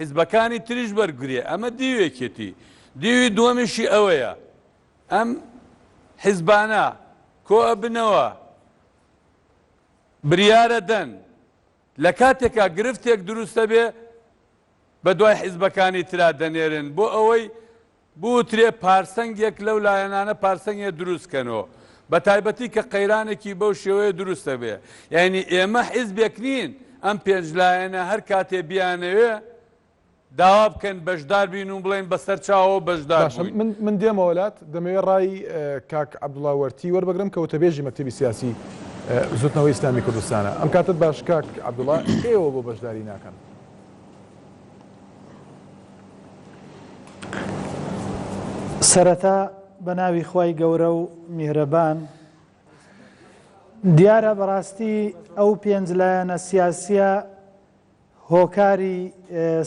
حیزبەکانی تریش بەرگریە ئەمە دیوێکێتی دیوی دووەمیشی ئەوەیە ئەم حیزبانە کۆ ئەبنەوە بریارە دەن لە کاتێکا گرفتێک دروستە بێ بە دوای حیزبەکانی ترا دەنێرن بۆ ئەوەی بوترێ پارسەنگێک لەو لایەنانە پارسەنگێ دروستکەنەوە بە تایبەتی کە قەیرانێکی بەو شێوەیە دروستە بێ یعنی ئێمە حیزبێک نین ئەم پێنج لایەنە هەر کاتێ بیانەوێ داوا بکەن بەشدار بین و بڵێن بەسەر چاوە بەشدار من دێمە وڵات دەمەوێت ڕای کاک عەبدوڵڵا وەرتی وەربگرم کە وتەبێژی مەکتەبی سیاسی زوتنەوەی ئیسلامی کوردستانە ئەم کاتت باش کاک عەبدوڵڵا ئێوە بۆ بەشداری ناکەن سەرەتا بە ناوی خوای گەورە و میهرەبان دیارە بەڕاستی ئەو پێنج لایەنە سیاسیە هۆکاری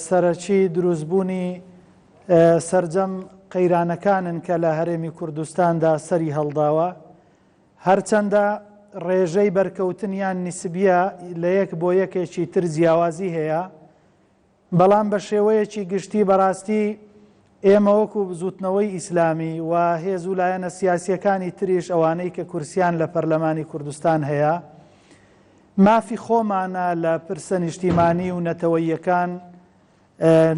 سەرەکی دروستبوونی سەرجەم قەیرانەکانن کە لە هەرێمی کوردستاندا سەری هەڵداوە هەرچەندە ڕێژەی بەرکەوتنیان نیسبیە لە یەک بۆ یەکێکی تر جیاوازی هەیە بەڵام بە شێوەیەکی گشتی بەڕاستی ئێمە وەکو زوتنەوەی ئیسلامی و هێز و لایەنە سیاسیەکانی تریش ئەوانەی کە کورسیان لە پەرلەمانی کوردستان هەیە مافی خۆمانە لە پرسە نیشتیمانی و نەتەوەییەکان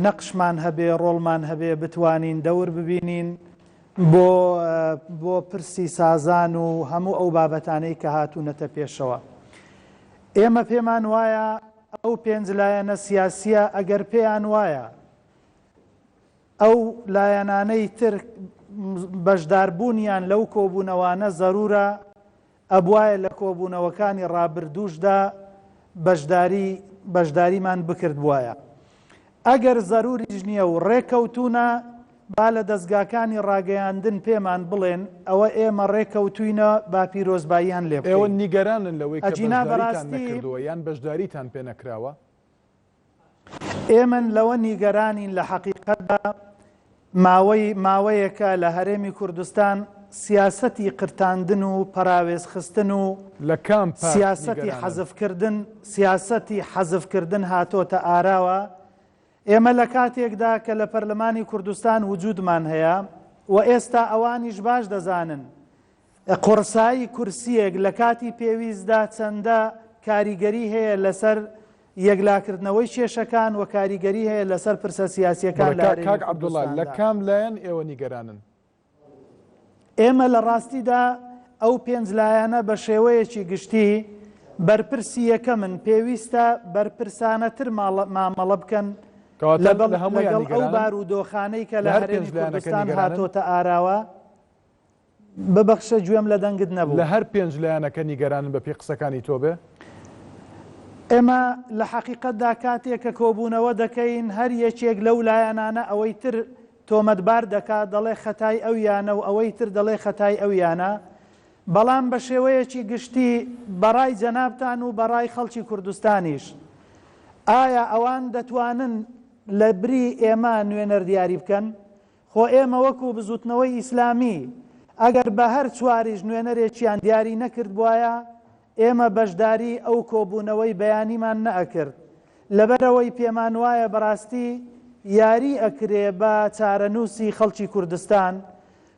نەقشمان هەبێ ڕۆڵمان هەبێ بتوانین دەور ببینین بۆ پرسی سازان و هەموو ئەو بابەتانەی کە هاتوونەتە پێشەوە ئێمە پێمان وایە ئەو پێنج لایەنە سیاسیە ئەگەر پێیان وایە ئەو لایەنانەی تر بەشداربوونیان لەو کۆبوونەوانە زەرورە ئەبوایە لە کۆبوونەوەکانی ڕابردووشدا بەشداریمان بکرد وایە ئەگەر زەروریش نییە و ڕێکەوتونە با لە دەستگاکانی ڕاگەیاندن پێمان بڵێن ئەوە ئێمە ڕێکەوتوینە با پیرۆزباییان لێ ئێوە نیگەرانن لەوەی کە بەشداریتان نەکردووە یان بەشداریتان پێ نەکراوە ئێمە لەوە نیگەرانین لە حەقیقەتدا ماوەیەکە لە هەرێمی کوردستان سیاسەتی قرتاندن و پەراوێزخستن و سیاسەتی حەزفکردن هاتۆتە ئاراوە ئێمە لە کاتێکدا کە لە پەرلەمانی کوردستان وجودمان هەیە و ئێستا ئەوانیش باش دەزانن قورسایی کورسیەک لە کاتی پێویستدا چەندە کاریگەری هەیە لەسەر یەکلاکردنەوەی کێشەکان و کاریگەری هەیە لەسەر پرسە سیاسیەکان لە کاک عەبدوڵڵا لە کام لایەن ئێوە نیگەرانن ئێمە لە ڕاستیدا ئەو پێنج لایەنە بە شێوەیەکی گشتی بەرپرسی یەکەمن پێویستە بەرپرسانەتر مامەڵە بکەن لەگەڵ ئەو بارودۆخانەی کە لە هەرێمی کوردستان هاتۆتە ئاراوە ببەخشە گوێم لە دەنگت نەبوو لە هەر پێنج لایەنەکە نیگەرانن بە پێی قسەکانی تۆ بێ ئێمە لە حەقیقەتدا کاتێک کە کۆبوونەوە دەکەین هەر یەکێک لەو لایەنانە ئەوەی تر تۆمەتبار دەکات دەڵێ خەتای ئەو یانە و ئەوەی تر دەڵێ خەتای ئەو یانە بەڵام بە شێوەیەکی گشتی بەڕای جەنابتان و بەڕای خەڵکی کوردستانیش ئایا ئەوان دەتوانن لە بری ئێمە نوێنەر دیاری بکەن خۆ ئێمە وەکو بزوتنەوەی ئیسلامی ئەگەر بە هەر چواریش نوێنەرێکیان دیاری نەکرد بواە ئێمە بەشداری ئەو کۆبوونەوەی بەیانیمان نەئەکرد لەبەرەوەی پێمان وایە بەڕاستی یاری ئەکرێ بە چارەنووسی خەڵکی کوردستان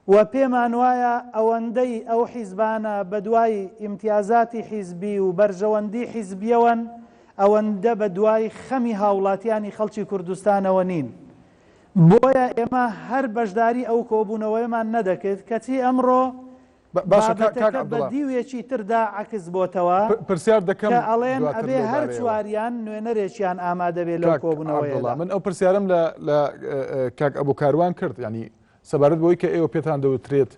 و پێمان وایە ئەوەندەی ئەو حیزبانە بە دوای ئیمتیازاتی حیزبی و بەرژەوەندی حیزبیەوەن ئەوەندە بە دوای خەمی هاوڵاتیانی خەڵکی کوردستانەوە نین بۆیە ئێمە هەر بەشداری ئەو کۆبوونەوەیمان نەدەکرد کەچی ئەمڕۆ بابەتەکە بە دیوێکی تردا عکس بۆتەوە پرسیار دەکەم کە ئەڵێن ئەبێ هەر چواریان نوێنەرێکیان ئامادە بێ لەو کۆبوونەوەیەدا من ئەو پرسیارم لە کاک ئەبووکاروان کرد ینی سەبارەت بۆی کە ئێوە پێتان دەوترێت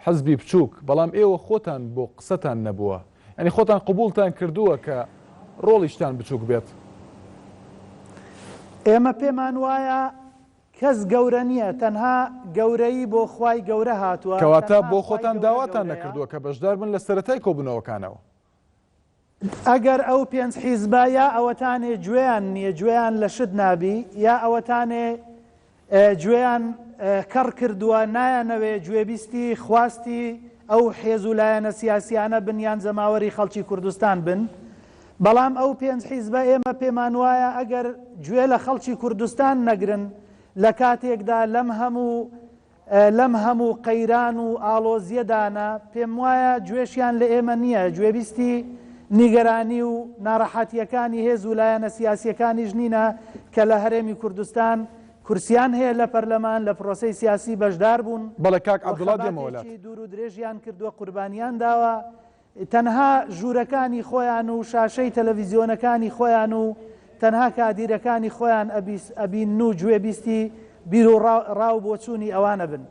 حەزبی بچووک بەڵام ئێوە خۆتان بۆ قسەتان نەبووە ینی خۆتان قبولتان کردووە کە ڕۆڵیشتان بچووک بێت ئێمە پێمان وایە کەس گەورە نییە تەنها گەورەی بۆ خوای گەورە هاتووە کەواتە بۆ خۆتان داواتان نەکردووە کە بەشدار بن لە سەرەتای کۆبوونەوەکانەوە ئەگەر ئەو پێنج حیزبا یا ئەوەتانێ گوێیان نییە گوێیان لە شت نابی یا ئەوەتانێ گوێیان کەڕ کردووە نایانەوێ گوێبیستی خواستی ئەو حێز و لایەنە سیاسیانە بنیان زەماوەری خەڵکی کوردستان بن بەڵام ئەو پێنج حیزبە ئێمە پێمان وایە ئەگەر گوێ لە خەڵکی کوردستان نەگرن لە کاتێکدا لەم هەموو قەیران و ئاڵۆزیەدانە پێم وایە گوێشیان لە ئێمە نییە، گوێبیستی نیگەرانی و ناڕەحەتیەکانی هێز و لایەنە سیاسیەکانیش نینە کە لە هەرێمی کوردستان کورسیان هەیە لە پەرلەمان لە پرۆسەی سیاسی بەشدار بوون. بەڵێ کاک عەبدوڵڵا دێمەوەلات دوور و درێژیان کردووە، قوربانیان داوە، تەنها ژوورەکانی خۆیان و شاشەی تەلەڤیزیۆنەکانی خۆیان و تەنها کادیرەکانی خۆیان ئەبین و گوێبیستی بیر و ڕاو بۆچوونی ئەوانە بن.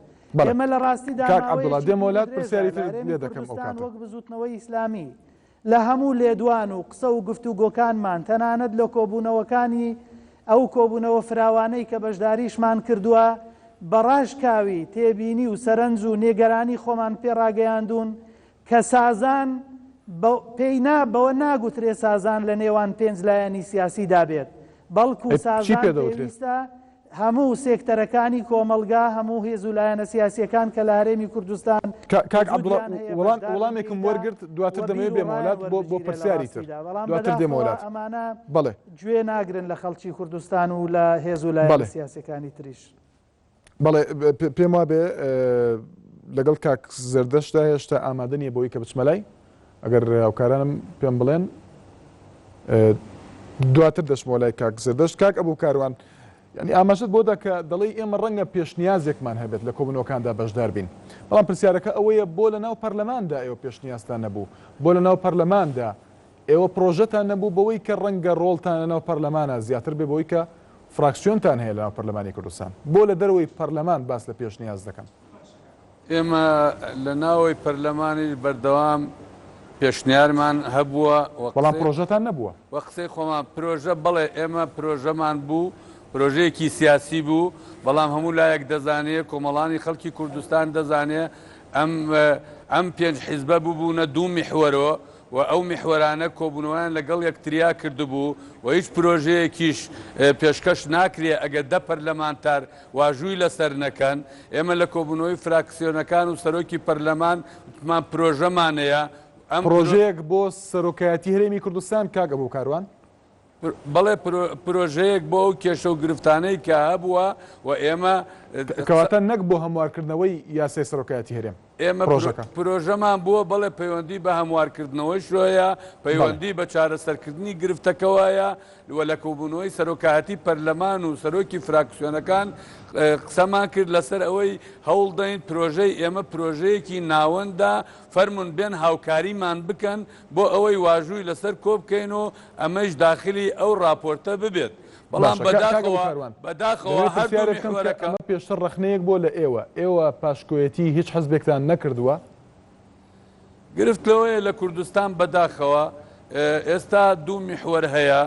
ئێمە لە ڕاستیدا کاک عەبدوڵڵا دێمەوەلات پرسیاری تر لێ دەکەم ئەو کاتە وەک بزوتنەوەی ئیسلامی لە هەموو لێدوان و قسە و گفتوگۆکانمان تەنانەت لە کۆبوونەوەکانی ئەو کۆبوونەوە فراوانەی کە بەشداریشمان کردووە بەڕاشکاوی تێبینی و سەرنج و نێگەرانی خۆمان پێڕاگەیاندون کە سازان بەوە ناگوترێ سازان لە نێوان پێنج لایەنی سیاسیدا بێت، بەڵکو سازان پێویستە هەموو سێکتەرەکانی کۆمەلگا هەموو هێز و لایەنە سیاسیەکان کە لە هەرێمی کوردستان. کاک عەبدوڵڵا وەڵامێکم وەرگرت دواتر دەمەوێت بێمەوەلات بۆ پرسیاری تر دواتر دێمەوەلات. ئەمانە بەڵێ گوێ ناگرن لە خەڵکی کوردستان و لە هێز و لایەنە سیاسیەکانی تریش. بەڵێ پێم وابێ لەگەڵ کاک زەردەشتا هێشتا ئامادە نییە بۆی کە بچمەلای ئەگەر هاوکارانم پێم بڵێن دواتر دەچمەوە لای کاک زەردەشت. کاک ئەبوو کاروان ینی ئاماژەت بۆ دا کە دەڵێی ئێمە ڕەنگە پێشنیازێکمان هەبێت لە کۆبوونەوەکاندا بەشدار بین، بەڵام پرسیارەکە ئەوەیە بۆ لە ناو پەرلەماندا ئێوە پێشنیازتان نەبوو، بۆ لە ناو پەرلەماندا ئێوە پرۆژەتان نەبوو بەوەی کە ڕەنگە ڕۆڵتان لە ناو پەرلەمانە زیاتر بێ بەوەی کە فراکسیۆنتان هەیە لە ناو پەرلەمانی کوردستان، بۆ لە دەرەوەی پەرلەمان باس لە پێشنیاز دەکەن. ئێمە لە ناوەی پەرلەمانی بەردەوام پێشنیارمان هەبووە بەڵام پرۆژەتان نەبووە. وە قسەی خۆمان پرۆژە بڵێ ئێمە پرۆژەمان بوو، پرۆژەیەکی سیاسی بوو، بەڵام هەموو لایەک دەزانێت کۆمەڵانی خەڵکی کوردستان دەزانێت ئەم پێنج حیزبە بووبوونە دوو میحوەرەوە و ئەو میحوەرانە کۆبوونەوەیان لەگەڵ یەکتریا کردبوو و هیچ پرۆژەیەکیش پێشکەش ناکرێ ئەگەر دە پەرلەمانتار واژووی لەسەر نەکەن. ئێمە لە کۆبوونەوەی فراکسیۆنەکان و سەرۆکی پەرلەمان وتمان پرۆژەمانەیە. ئەم پرۆژەیەک بۆ سەرۆکایەتی هەرێمی کوردستان کاک ئەبوو کاروان بەڵێ پرۆژەیەک بۆ ئەو کێشە و گرفتانەی کە هەبووە و ئێمە کەواتە نەک بۆ هەموارکردنەوەی یاسای سەرۆکایەتی هەرێم. ئێمە پرۆژەمان بووە بەڵێ پەیوەندی بە هەموارکردنەوەی شوۆیە، پەیوەندی بە چارەسەرکردنی گرفتەکەوایە و لە کۆبوونەوەی سەرۆکایەتی پەرلەمان و سەرۆکی فراکسیۆنەکان قسەمان کرد لەسەر ئەوەی هەوڵ دەین پرۆژەی ئێمە پرۆژەیەکی ناوەندا فەرمون بێن هاوکاریمان بکەن بۆ ئەوەی واژووی لەسەر کۆ بکەین و ئەمەش داخلی ئەو راپۆرتە ببێت. بەڵام بەداخەوە هەردوو پێشتر ڕخنەیەک بۆ لە ئێوە پاشکۆیەتی هیچ حەزبێکتان نەکردووە؟ گرفت لەوەیە لە کوردستان بەداخەوە ئێستا دوو میحوەر هەیە،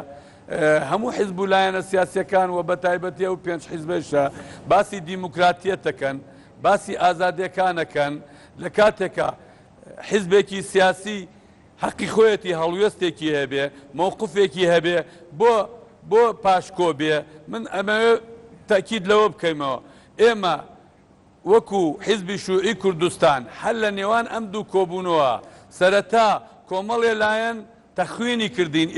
هەموو حیزب و لایەنە سیاسیەکان و بە تایبەتی ئەو پێنج حیزبێشە باسی دیموکراتیەتەکەن، باسی ئازادیەکانەکەن. لە کاتێکە حیزبێکی سیاسی حەقی خۆیەتی هەڵوێستێکی هەبێ، مووقفێکی هەبێ بۆ پاشکۆ بێ، من ئەمەوێ تاکید لەوە بکەیمەوە ئێمە وەکو حیزبی شووعی کوردستان هەر لە نێوان ئەم دوو کۆبوونەوە سەرەتا کۆمەڵێ لایەن تەخوینی کردین،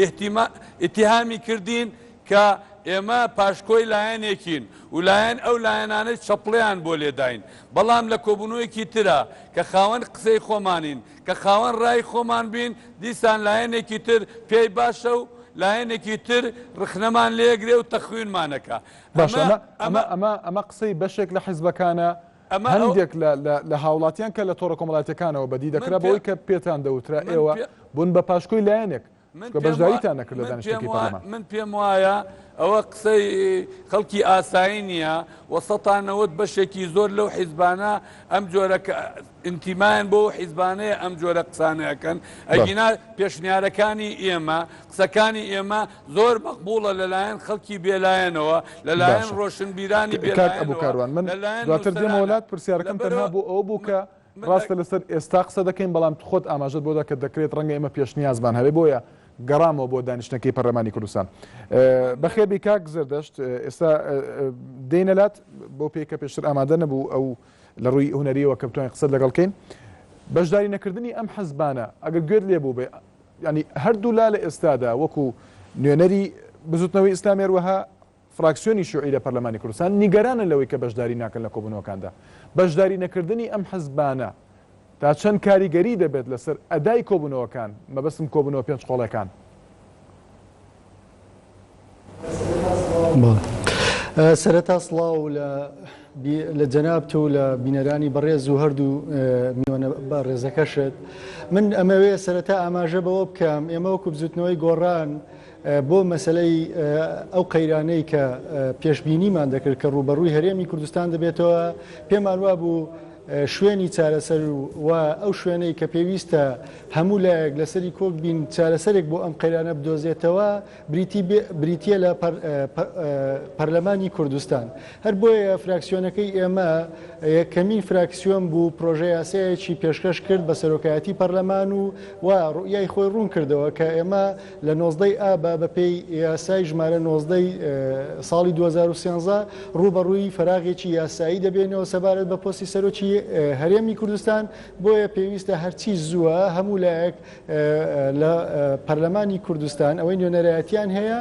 ئیتیهامی کردین کە ئێمە پاشکۆی لایەنێکین و لایەن ئەو لایەنانەی چەپڵیان بۆ لێداین. بەڵام لە کۆبوونەوەیەکی ترە کە خاوەن قسەی خۆمانین، کە خاوەن ڕای خۆمان بین، دیسان لایەنێکی تر پێی باشە و لایەنێکی تر ڕخنەمان لێگرێ و تەخوینمانەکە. ئەمە قسەی بەشێک لە حیزبەکانە هەندێک لە هاوڵاتیان کە لە تۆڕە کۆمەڵاتیەکانەوە بەدی دەکرا بەوەی کە پێتان دەوترا ئێوە بوون بە پاشکۆی لایەنێک بەشداریتان نەکرد لە دانیشتێکی پەرلەمان. من پێم وایە ئەوە قسەی خەڵکی ئاسایی نییە وەسەتانەوەت بەشێکی زۆر لەو حیزبانە ئەم جۆرە ئینتیمایان بۆ حیزبانەیە ئەم جۆرە قسانەکەن. ئەگینا پێشنیارەکانی ئێمە قسەکانی ئێمە زۆر مەقبوڵە لەلایەن خەڵکی بێلایەنەوە، لەلایەن ڕۆشنبیرانی بێلایەنەوە. من دواتر دێمە وڵات پرسیارەکەم تەنها بۆ ئەو بوو کە ڕاستە لەسەر ئێستا قسە دەکەین، بەڵام خۆت ئاماژەت بۆ دا کە دەکرێت ڕەنگە ئێمە پێشنیازمان هەبێ بۆیە گەڕامەوە بۆ دانیشتنەکەی پەرلەمانی کوردستان. بەخێبی کاک زەردەشت ئێستا دێنەلات بۆ پێکە پێشتر ئامادە نەبوو ئەو لە ڕووی هونەریەوە کە بتوانین قسەت لەگەڵ بکەین. بەشداری نەکردنی ئەم حەزبانە ئەگەر گوێت لێ بوو بێ ینی هەردوو لا لە ئێستادا وەکو نوێنەری بزوتنەوەی ئیسلامی وەها فراکسیۆنی شوعی لە پەرلەمانی کوردستان نیگەرانە لەوەی کە بەشداری ناکەن لە کۆبوونەوەکاندا بەشداری نەکردنی ئەم حزبانە تا چەند کاریگەری دەبێت لەسەر ئەدای کۆبوونەوەکان مەبەستم کۆبوونەوە پێنج قۆڵەکان. سەرەتا سڵاو لە جەنابتە و لە بینەرانی بەڕێز و هەردوو میوانە بە ڕێزەکەشت من ئەمەوەیە سەرەتا ئاماژە بەوە بکەم ئێمە وەکو بزوتنەوەی گۆڕان بۆ مەسلەی ئەو قەیرانەی کە پێشبینیمان دەکرد کە ڕوبەڕووی هەرێمی کوردستان دەبێتەوە پێمان وا بوو شوێنی چارەسەر و ئەو شوێنەی کە پێویستە هەموو لایەک لەسەری کۆک بین چارەسەرێک بۆ ئەم قەیرانە بدۆزێتەوە بریتیە لە پەرلەمانی کوردستان. هەر بۆیە فراکسیۆنەکەی ئێمە یەکەمین فراکسیۆن بوو پرۆژە یاسایەکی پێشکەش کرد بە سەرۆکایەتی پەرلەمان و ڕوئیای خۆی ڕوون کردەوە کە ئێمە لە 19 ئابا بەپێی یاسای ژمارە 19 ساڵی 2013 ڕوبەڕووی فەراغێکی یاسایی دەبێنەوە سەبارەت بە پۆستی سەرۆکی هەرێمی کوردستان بۆیە پێویستە هەرچی زووە هەموو لایەک لە پەرلەمانی کوردستان ئەوەی نوێنەرایەتیان هەیە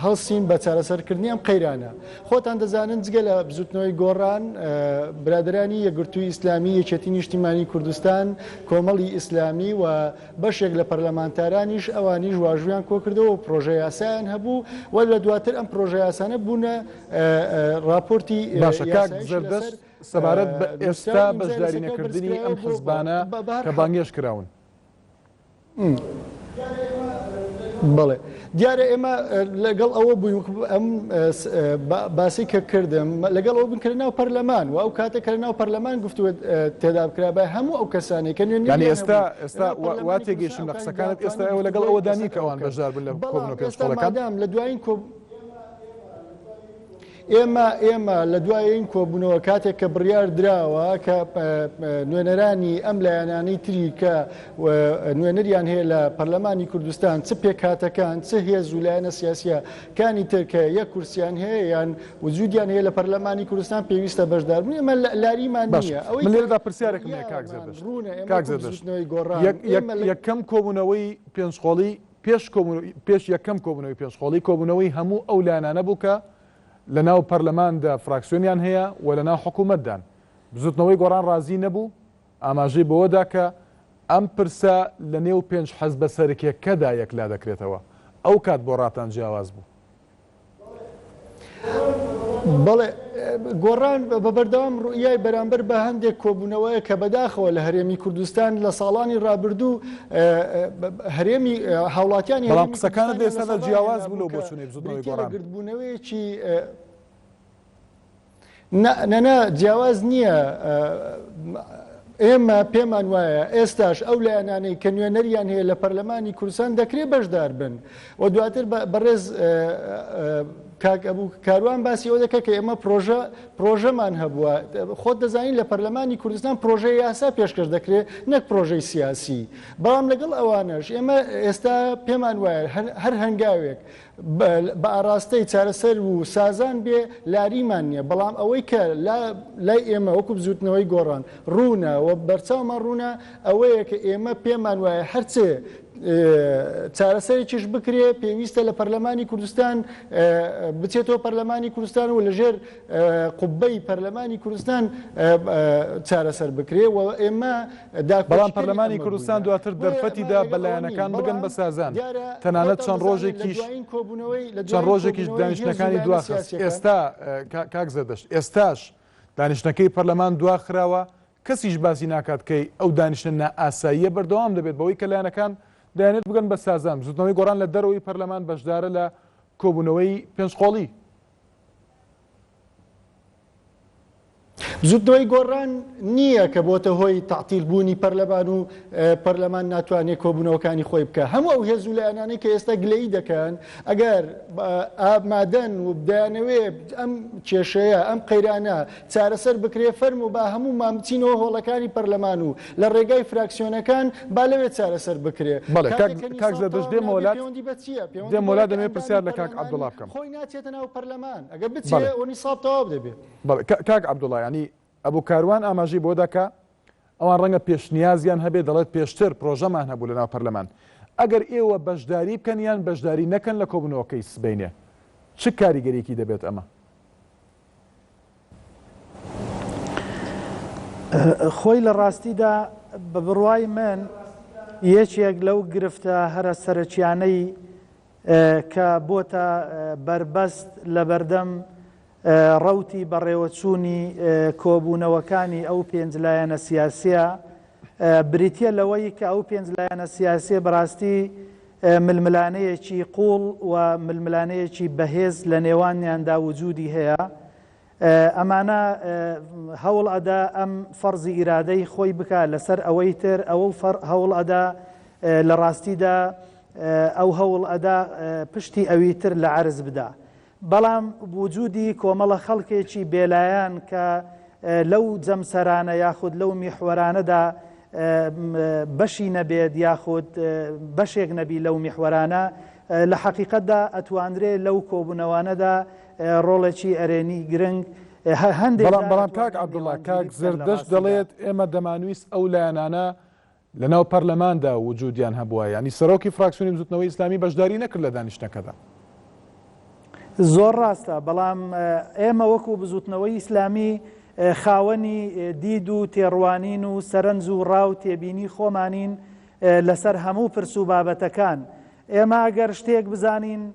هەڵسین بە چارەسەرکردنی ئەم قەیرانە. خۆتان دەزانن جگە لە بزوتنەوەی گۆڕان برادرانی یەکگرتووی ئیسلامی یەکێتی نیشتیمانی کوردستان کۆمەڵی ئیسلامی و بەشێک لە پەرلەمانتارانیش ئەوانیش واژویان کۆ کردەوە و پرۆژە یاسایان هەبوو و لە دواتر ئەم پرۆژە یاسانە بوونە راپۆرتی زەردەست سەبارەت بە ئێستا بەشداری نەکردنی ئەم حزبانە کە بانگێش کراون. بەڵێ دیارە ئێمە لەگەڵ ئەوە بووین ئەم باسی کە کردم لەگەڵ ئەو بنکرد ناو پەرلەمان و ئەو کاتە کە ناو پەرلەمان گفتووە تێدا بکرا بە هەموو ئەو کەسانی کە ینی ئێستا وا تێگەیشتم لە قسەکانت ئێستا ئەوە لەگەڵ ئەوە دانی کە ئەوان بەشدار بن لە کۆبوونەوە پێنج قۆڵەکان لە دوایین ئێمە لە دوای این کۆبوونەوە کاتێک کە بڕیار دراوە کە نوێنەرانی ئەم لایەنانەی تری کە نوێنەریان هەیە لە پەرلەمانی کوردستان چ پێکاتەکان چ هێز و لایەنە سیاسیە کانی تر کە یەک کورسیان هەیە یان وجودیان هەیە لە پەرلەمانی کوردستان پێویستە بەشدار بوون. ئێمە لاریمان نییە. من لێرەدا پرسیارێکم هەیە کاک زەردەشت یەکەم کۆبوونەوەی پێنجقۆڵی پێش یەکەم کۆبوونەوەی پێنجقۆڵی کۆبوونەوەی هەموو ئەو لایەنانە بوو کە لە ناو پەرلەماندا فراکسیۆنیان هەیە و لە ناو حکوومەتدان بزوتنەوەی گۆڕان ڕازی نەبوو ئاماژەی بەوەدا کە ئەم پرسە لە نێو پێنج حەزبە سەرکێکەدا یەکلا دەکرێتەوە ئەو کات بۆ ڕاتان جیاواز بوو. بەڵێ گۆڕان بە بەردەوام ڕوئیای بەرامبەر بە هەندێک کۆبوونەوەیە کە بەداخەوە لە هەرێمی کوردستان لە ساڵانی ڕابردوو هەرێمی هاوڵاتیانی بەڵام قسەکانت ئێستا جیاواز بوو بۆ چونەی بزوتنەوەی گۆڕان گردبوونەوەیەکی نەنا جیاواز نییە. ئێمە پێمان وایە ئێستاش ئەو لایەنانەی کە نوێنەریان هەیە لە پەرلەمانی کوردستان دەکرێت بەشدار بن و دواتر بەڕێز کاروان باسی ئەو دەکە کە ئێمە پرۆژەمان هەبووە. خۆت دەزانین لە پەرلەمانی کوردستان پرۆژەی یاسا پێشکەش دەکرێت نەک پرۆژەی سیاسی. بەڵام لەگەڵ ئەوانەش ئێمە ئێستا پێمان وایە هەر هەنگاوێک بە ئاراستەی چارەسەر و سازان بێ لاریمان نییە. بەڵام ئەوەی کە لای ئێمە وەکو بزوتنەوەی گۆڕان ڕوونە و بەرچاومان ڕوونە ئەوەیە کە ئێمە پێمان وایە هەرچێ چارەسەرێکیش بکرێ پێویستە لە پەرلەمانی کوردستان بچێتەوە پەرلەمانی کوردستان و لەژێر قوبەی پەرلەمانی کوردستان چارەسەر بکرێ و ئێمە بەڵام پەرلەمانی کوردستان دواتر دەرفەتیدا بەلایەنەکان بگەن بە سازان تەنانەت چەند ڕۆژێکیش دانیشتەکانی دواخست. ئێستا کاک زەردەشت ئێستاش دانیشتەکەی پەرلەمان دواخراوە کەسیش باسی ناکات کەی ئەو دانیشتە نائاساییە بەردەوام دەبێت بەوەی کە لایەنەکان دەیانێت بگەن بە سازان. زوتنەوەی گۆڕان لە دەرەوەی پەرلەمان بەشدارە لە کۆبوونەوەی پێنجقۆڵی. زوتنەوەی گۆڕان نییە کە بۆتە هۆی تەعتیلبوونی پەرلەمان و پەرلەمان ناتوانێت کۆبوونەوەکانی خۆی بکە. هەموو ئەو هێز و لایەنانەی کە ئێستا گلەیی دەکەن ئەگەر ئامادەن و بدایانەوێ ئەم کێشەیە ئەم قەیرانە چارەسەر بکرێ فەرم و با هەموو مامچینەوە هۆڵەکانی پەرلەمان و لە ڕێگای فراکسیۆنەکان با لەوێ چارەسەر بکرێ. کاک زەردەشت دێم وڵات دەمێ پرسیار لە کاک عەبدوڵڵا بکەم. خۆی ناچێتە ناو پەرلەمان ئەگەر بچێ وەنیساب تەواو دەبێت. کاک عەبدوڵڵا ینی ئەبوو کاروان ئاماژەی بۆ دەکا ئەوان ڕەنگە پێشنیازیان هەبێ دەڵێت پێشتر پرۆژەمان هەبوو لە ناو پەرلەمان ئەگەر ئێوە بەشداری بکەن یان بەشداری نەکەن لە کۆبوونەوەکەی سبەینێ چ کاریگەریەکی دەبێت ئەمە؟ خۆی لە ڕاستیدا بە بڕوای من یەکێک لەو گرفتە هەرە سەرچیانەی کە بۆتە بربەست لە بەردەم ڕەوتی بەڕێوەچوونی کۆبوونەوەکانی ئەو پێنج لایەنە سیاسیە بریتە لەوەی کە ئەو پێنج لایەنە سیاسیە بەڕاستی ململانەیەکی قوڵ و ململانەیەکی بەهێز لە نێوانیاندا وجودی هەیە ئەمانە هەوڵ ئەدا ئەم فەرزی ئیرادەی خۆی بکە لەسەر ئەوەی تر ئەوە هەوڵ ئەدا لە ڕاستیدا ئەو هەوڵ ئەدا پشتی ئەوی تر لە عەرز بدا بەڵام وجودی کۆمەڵە خەڵکێکی بێلایەن کە لەو جەمسەرانە یاخود لەو میحوەرانەدا بەشی نەبێت یاخود بەشێک نەبی لەو میحوەرانە لە حەقیقەتدا ئەتوانرێت لەو کۆبوونەوانەدا ڕۆڵێکی ئەرێنی گرنگ هەندێک بەڵام کاک عەبدوڵڵا کاک زەردەشت دەڵێت ئێمە دەمانویست ئەو لایەنانە لەناو پەرلەماندا وجودیان هەبووە ینی سەرۆکی فراکسیۆنی بزوتنەوەی ئیسلامی بەشداری نەکرد لە دانیشتەکەدا زۆر ڕاستە بەڵام ئێمە وەکو بزوتنەوەی ئیسلامی خاوەنی دید و تێڕوانین و سەرنج و ڕاو تێبینی خۆمانین لەسەر هەموو پرس و بابەتەکان ئێمە ئەگەر شتێک بزانین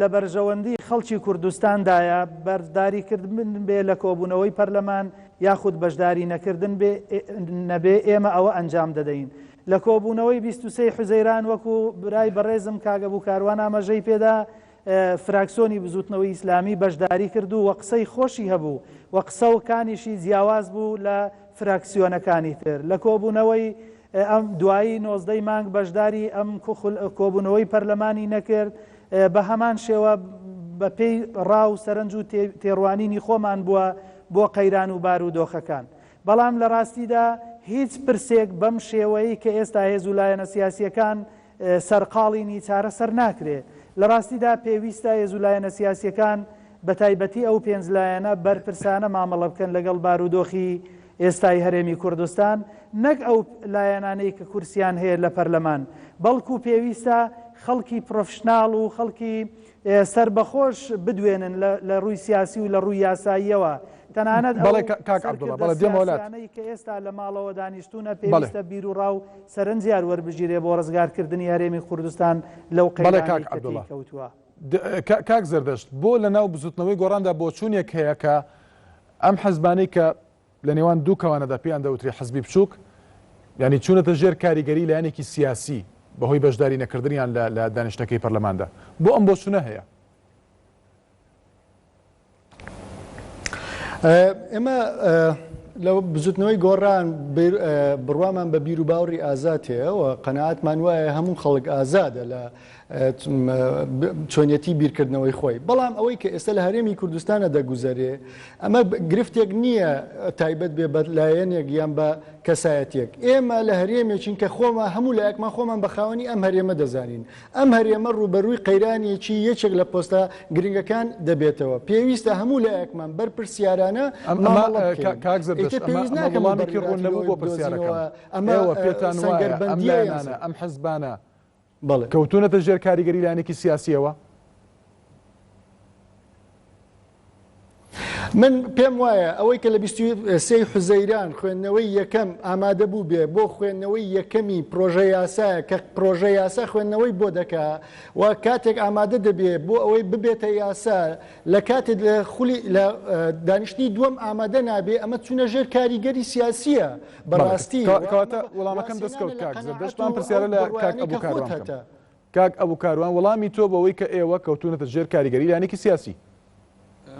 لە بەرژەوەندی خەڵکی کوردستاندایە بەرداریکردن بێ لە کۆبوونەوەی پەرلەمان یاخود بەشداری نەکردن نەبێ ئێمە ئەوە ئەنجام دەدەین لە کۆبوونەوەی 23 حوزەیران وەکو برای بەڕێزم کاگەبوو کاروان ئاماژەی پێدا فراکسۆنی بزوتنەوەی ئیسلامی بەشداری کرد و وە قسەی خۆشی هەبوو وە قسەوەکانیشی جیاواز بوو لە فراکسیۆنەکانی تر لە کۆبوونەوەی ئەم دوایی 19 مانگ بەشداری ئەم کۆبوونەوەی پەرلەمانی نەکرد بە هەمان شێوە بە پێی ڕاو سەرنج و تێڕوانینی خۆمان بووە بۆ قەیران و بارودۆخەکان بەڵام لە ڕاستیدا هیچ پرسێک بەم شێوەیە کە ئێستا هێز و لایەنە سیاسیەکان سەرقاڵینی چارەسەر ناکرێت لە ڕاستیدا پێویستە هێز و لایەنە سیاسیەکان بە تایبەتی ئەو پێنج لایەنە بەرپرسانە مامەڵە بکەن لەگەڵ بارودۆخی ئێستای هەرێمی کوردستان نەک ئەو لایەنانەی کە کورسیان هەیە لە پەرلەمان بەڵکو پێویستە خەڵکی پرۆفشناڵ و خەڵکی سربەخۆش بدوێنن لە ڕووی سیاسی و لە ڕووی یاساییەوە تەنانەت ئەوەی کە ئێستا لە ماڵەوە دانیشتونە پێویستە بیر و ڕاو سەرنجیار وەربژیرێ بۆ ڕزگارکردنی هەرێمی کوردستان لەو قەیرانی کەوتووە. کاک زەردەشت بۆ لە ناو بزوتنەوەی گۆڕاندا بۆ چوونێک هەیە کە ئەم حەزبانەی کە لە نێوان دوو کەوانەدا پێیان دەوتری حەزبی بچووک ینی چوونەتە ژێر کاریگەری لایەنێکی سیاسی بەهۆی بەشداری نەکردنیان لە دانیشتەکەی پەرلەماندا بۆ ئەم بۆ چوونە هەیە ئێمە لەو بزوتنەوەی گۆڕان بڕوامان بە بیر و باوەڕی ئازاد هەیە و قەنەعاتمان وایە هەموو خەڵک ئازادە لە چۆنیەتی بیرکردنەوەی خۆی بەڵام ئەوەی کە ئێستا لە هەرێمی کوردستانە دەگوزارێ ئەمە گرفتێک نییە تایبەت بێ بە لایەنێک یان بە کەسایەتێک ئێمە لە هەرێمێکین کە خۆمان هەموو لایەکمان خۆمان بە خاوەنی ئەم هەرێمە دەزانین ئەم هەرێمە ڕوبەرووی قەیرانێکی یەکێک لە پۆستە گرنگەکان دەبێتەوە پێویستە هەموو لایەکمان بەرپرسیارانە وەڵامێکی ڕوون نەبوو بۆ پرسیارەکە ئەمەوە پێتان وایە ئەم لایەنانە ئەم حەزبانە کەوتونەتە ژێر کاریگەری لایەنێکی سیاسیەوە من پێم وایە ئەوەی کە لە 23 حوزەیران خوێندنەوەی یەکەم ئامادە بوو بێ بۆ خوێندنەوەی یەکەمی پرۆژە یاسایە کە پرۆژە یاسا خوێندنەوەی بۆ دەکا و کاتێک ئامادە دەبێت بۆ ئەوەی ببێتە یاسا لە کاتێک لە دانیشتنی دووەم ئامادە نابێ ئەمە چونە ژێر کاریگەری سیاسیە بەڕاستی کەواتە وەڵامەکەم دەستکەوت کاک زەردەشتمان پرسیارە لە کاک ئەبوو کاک ئەبوو کاروان وەڵامی تۆ بەوەی کە ئێوە کەوتونەتە ژێر کاریگەری لایەنێکی سیاسی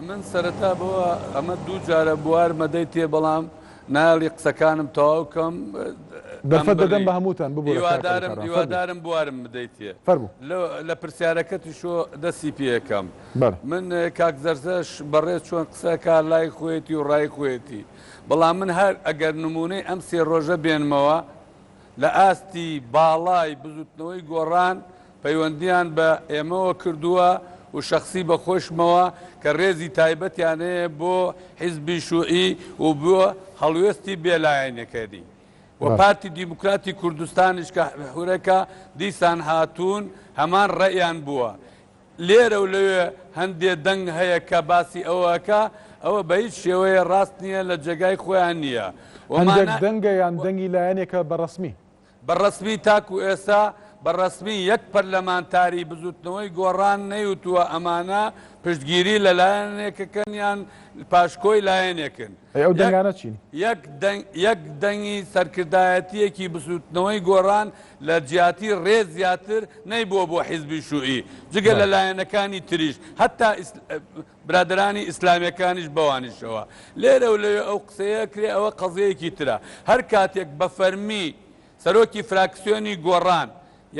من سەرەتا بەوە ئەمە دوو جارە بوار مەدەی تێ بەڵام ناڵی قسەکانم تەواو بکەم دەفەت دەدەم بە هەمووتان هیوادارم بوارم بدەیت تێ لە پرسیارەکەتی شۆ دەستی پێەکەم من کاک زەردەشت بەڕێز چۆن قسەکە لای خۆیەتی و ڕای خۆیەتی بەڵام من هەر ئەگەر نمونەی ئەم سێ ڕۆژە بێنمەوە لە ئاستی باڵای بزوتنەوەی گۆڕان پەیوەندیان بە ئێمەوە کردووە و شخصی بە خۆشمەوە کە ڕێزی تایبەتیانەیە بۆ حیزبی شوعی و بۆ هەڵوێستی بێلایەنەکەی و پارتی دیموکراتی کوردستانیش کە حورەکە دیسان هاتوون هەمان ڕێیان بووە. لێرە و لەوێ هەندێک دەنگ هەیە کە باسی ئەوەکە ئەوە بە هیچ شێوەیە ڕاست نییە لە جێگای خۆیان نییە. هەندێک دەنگە یان دەنگی لایەنێکە بەڕەسمی بەڕەسمی تاکو ئێستا بەڕەسمی یەک پەرلەمانتاری بزوتنەوەی گۆڕان نەیوتووە ئەمانە پشتگیری لە لایەنێکەکەن یان پاشکۆی لایەنێکن. ئەو دەنگانە چین؟ یەک دەنگی سەرکردایەتیەکی بسووتنەوەی گۆڕان لە جیاتی ڕێز زیاتر نەیبووە بۆ حیزبی شوعی جگە لە لایەنەکانی تریش هەتا برادرانی ئیسلامیەکانیش بەوانیشەوە. لێرە و لەوێ ئەو قسەیە کرێ ئەوە قەزەیەکی ترە. هەر کاتێک بە فەرمی سەرۆکی فراکسیۆنی گۆڕان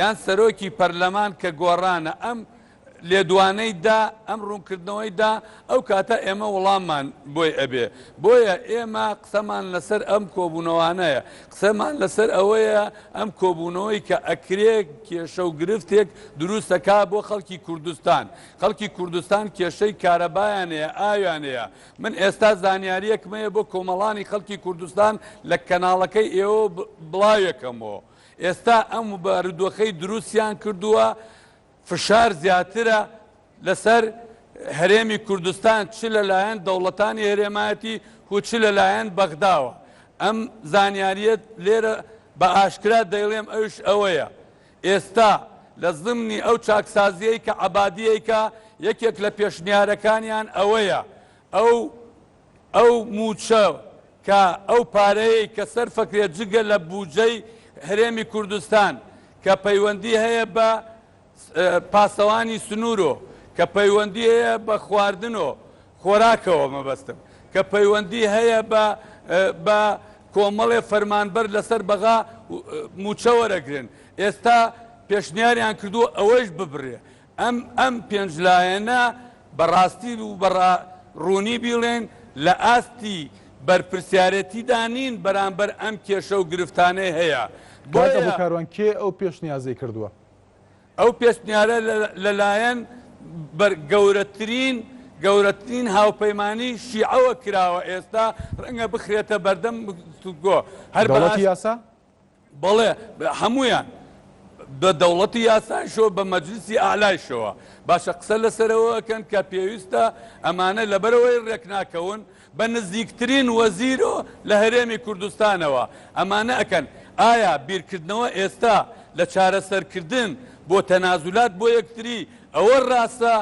یان سەرۆکی پەرلەمان کە گۆڕانە ئەم لێدوانەیدا ئەم ڕوونکردنەوەیدا ئەو کاتە ئێمە وەڵاممان بۆی ئەبێ. بۆیە ئێمە قسەمان لەسەر ئەم کۆبوونەوانەیە، قسەمان لەسەر ئەوەیە ئەم کۆبوونەوەی کە ئەکرێ کێشە و گرفتێک دروستەکا بۆ خەڵکی کوردستان. خەڵکی کوردستان کێشەی کارەبایانەیە، ئاویانەیە. من ئێستا زانیاریەکمەیە بۆ کۆمەڵانی خەڵکی کوردستان لە کەناڵەکەی ئێوە بڵاوێکەمەوە. ئێستا ئەم بارودۆخەی دروستیان کردووە فشار زیاترە لەسەر هەرێمی کوردستان چ لەلایەن دەوڵەتانی هەرێمایەتی و چ لەلایەن بەغداوە. ئەم زانیاریەت لێرە بە ئاشکرا دەیڵێم ئەوش ئەوەیە. ئێستا لە زمنی ئەو چاکسازیەی کە عەبادیەیکە یەکێک لە پێشنیارەکانیان ئەوەیە ئەو موچە کە ئەو پارەیە کە سەرفەکرێت جگە لە بوجەی هەرێمی کوردستان کە پەیوەندی هەیە بە پاسەوانی سنوورۆ، کە پەیوەندی هەیە بە خواردنۆ خۆراکەوە مەبەستم، کە پەیوەندی هەیە بە کۆمەڵێ فەرمانبەر لەسەر بەغا موچە وەرەگرن. ئێستا پێشنیاریان کردووە ئەوەش ببڕێ. ئەم پێنجلایەنە بەڕاستی و ڕوونی بیڵێن لە ئاستی بەرپرسیارەتی دانین بەرامبەر ئەم کێشە و گرفتانەی هەیە. بۆ کاروان کێ ئەو پێشنیازەی کردووە؟ ئەو پێشنیارە لەلایەن گەورەترین هاوپەیمانی شیعەوە کراوە. ئێستا ڕەنگە بخرێتە بەردەم گۆ هەر دەوڵەتی یاسا؟ بەڵێ هەمویان بە دەوڵەتی یاسایشەوە بە مەجلیسی ئاعلایشەوە. باشە قسە لەسەرەوەکەن کە پێویستە ئەمانە لەبەرەوەی ڕێک ناکەون بە نزیکترین وەزیرۆ لە هەرێمی کوردستانەوە ئەمانە ئەکەن. ئایا بیرکردنەوە ئێستا لە چارەسەرکردن بۆ تەنازولات بۆ یەکتری ئەوە ڕاستە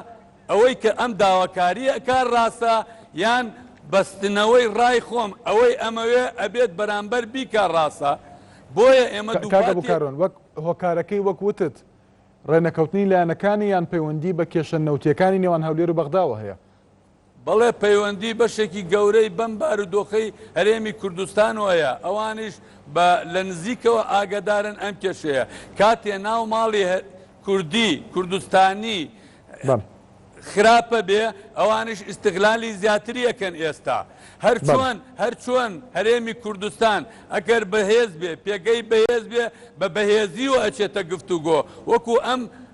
ئەوەی کە ئەم داواکاریە ئەکار ڕاستە یان بەستنەوەی ڕای خۆم ئەوەی ئەمەوێ ئەبێت بەرامبەر بیکە ڕاستە. بۆیە ئێمە دووکارن وەک هۆکارەکەی وەک وتت ڕێنەکەوتنی لایەنەکانی یان پەیوەندی بە کێشە نەوتیەکانی نێوان هەولێر و بەغداوە هەیە. بەڵێ پەیوەندی بەشێکی گەورەی بەم بارودۆخەی هەرێمی کوردستانەوەیە ئەوانیش لە نزیکەوە ئاگدارن ئەم کێشەیە. کاتێ ناو ماڵی کوردی کوردستانی خراپە بێ ئەوانش ئیستیغلالی زیاتری ئەکەن. ئێستا هەر چۆن هەرێمی کوردستان ئەگەر بەهێز بێ پێگەی بەهێز بێ بە بەهێزیوە ئەچێتە گفتوگۆ وەکو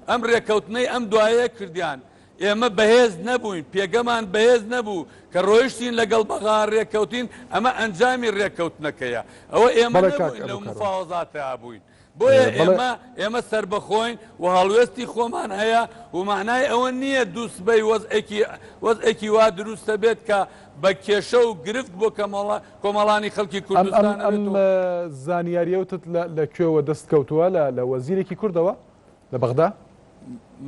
ئەم ڕێکەوتنەی ئەم دوایە کردیان. ئێمە بەهێز نەبووین، پێگەمان بەهێز نەبوو کە ڕۆیشتین لەگەڵ بەغا ڕێکەوتین ئەمە ئەنجامی ڕێکەوتنەکەیە. ئەوە ئێمە نەبووین لەو مفاوەزاتە بووین. بۆیە ئێمە سربەخۆین و هەڵوێستی خۆمان هەیە و معنای ئەوە نییە دووسبەی وەزئێکی وا دروستە بێت کە بە کێشە و گرفت بۆ کۆمەڵانی خەڵکی کوردستان. ئەم زانیاریەوتت لەکوێوە دەست کەوتووە لە وەزیرێکی کوردەوە لە بەغدا؟